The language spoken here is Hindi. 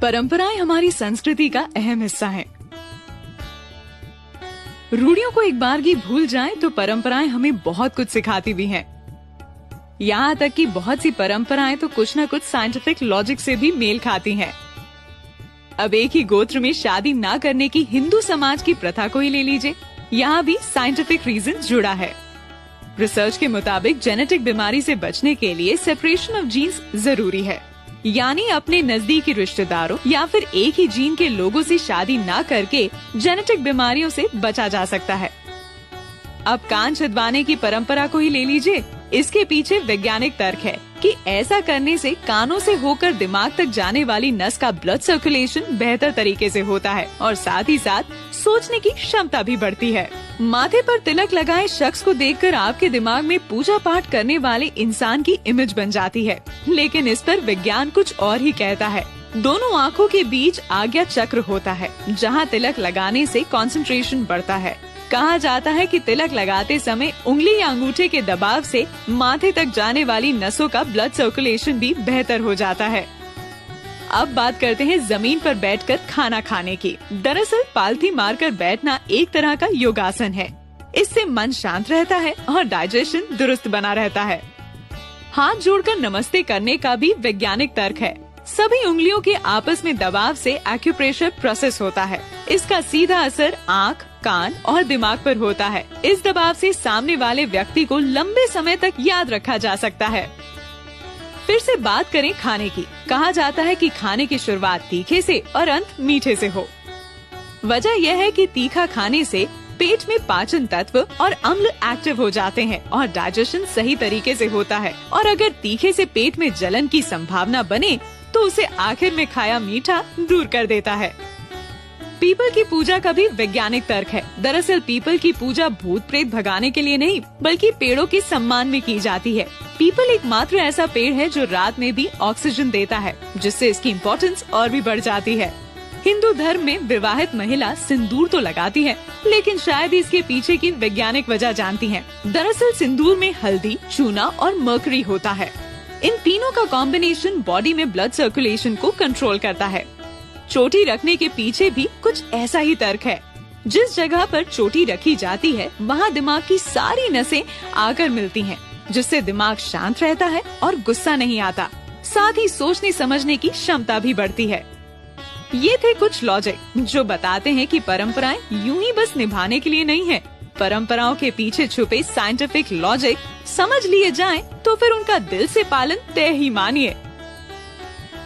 परंपराएं हमारी संस्कृति का अहम हिस्सा हैं। रूढ़ियों को एक बार की भूल जाएं तो परंपराएं हमें बहुत कुछ सिखाती भी हैं। यहाँ तक कि बहुत सी परंपराएं तो कुछ न कुछ साइंटिफिक लॉजिक से भी मेल खाती हैं। अब एक ही गोत्र में शादी ना करने की हिंदू समाज की प्रथा को ही ले लीजिए, यहाँ भी साइंटिफिक रीजन जुड़ा है। रिसर्च के मुताबिक जेनेटिक बीमारी से बचने के लिए सेपरेशन ऑफ जीन्स जरूरी है, यानी अपने नजदीकी रिश्तेदारों या फिर एक ही जीन के लोगों से शादी ना करके जेनेटिक बीमारियों से बचा जा सकता है। अब कान छिदवाने की परंपरा को ही ले लीजिए, इसके पीछे वैज्ञानिक तर्क है कि ऐसा करने से कानों से होकर दिमाग तक जाने वाली नस का ब्लड सर्कुलेशन बेहतर तरीके से होता है और साथ ही साथ सोचने की क्षमता भी बढ़ती है। माथे पर तिलक लगाए शख्स को देखकर आपके दिमाग में पूजा पाठ करने वाले इंसान की इमेज बन जाती है, लेकिन इस पर विज्ञान कुछ और ही कहता है। दोनों आँखों के बीच आज्ञा चक्र होता है, जहाँ तिलक लगाने से कंसंट्रेशन बढ़ता है। कहा जाता है कि तिलक लगाते समय उंगली या अंगूठे के दबाव से माथे तक जाने वाली नसों का ब्लड सर्कुलेशन भी बेहतर हो जाता है। अब बात करते हैं जमीन पर बैठकर खाना खाने की। दरअसल पालथी मारकर बैठना एक तरह का योगासन है। इससे मन शांत रहता है और डाइजेशन दुरुस्त बना रहता है। हाथ जोड़कर नमस्ते करने का भी वैज्ञानिक तर्क है। सभी उंगलियों के आपस में दबाव से एक्यूप्रेशर प्रोसेस होता है। इसका सीधा असर आँख, कान और दिमाग पर होता है। इस दबाव से सामने वाले व्यक्ति को लंबे समय तक याद रखा जा सकता है। फिर से बात करें खाने की। कहा जाता है कि खाने की शुरुआत तीखे से और अंत मीठे से हो। वजह यह है कि तीखा खाने से पेट में पाचन तत्व और अम्ल एक्टिव हो जाते हैं और डाइजेशन सही तरीके से होता है। और अगर तीखे से पेट में जलन की संभावना बने तो उसे आखिर में खाया मीठा दूर कर देता है। पीपल की पूजा का भी वैज्ञानिक तर्क है। दरअसल पीपल की पूजा भूत प्रेत भगाने के लिए नहीं, बल्कि पेड़ों के सम्मान में की जाती है। पीपल एकमात्र ऐसा पेड़ है जो रात में भी ऑक्सीजन देता है, जिससे इसकी इम्पोर्टेंस और भी बढ़ जाती है। हिंदू धर्म में विवाहित महिला सिंदूर तो लगाती है, लेकिन शायद इसके पीछे की वैज्ञानिक वजह जानती है। दरअसल सिंदूर में हल्दी, चूना और मर्करी होता है। इन तीनों का कॉम्बिनेशन बॉडी में ब्लड सर्कुलेशन को कंट्रोल करता है। चोटी रखने के पीछे भी कुछ ऐसा ही तर्क है। जिस जगह पर चोटी रखी जाती है वहाँ दिमाग की सारी नसें आकर मिलती हैं, जिससे दिमाग शांत रहता है और गुस्सा नहीं आता। साथ ही सोचने समझने की क्षमता भी बढ़ती है। ये थे कुछ लॉजिक जो बताते हैं कि परंपराएं यूं ही बस निभाने के लिए नहीं है। परंपराओं के पीछे छुपे साइंटिफिक लॉजिक समझ लिए जाएं तो फिर उनका दिल से पालन तय ही मानिए।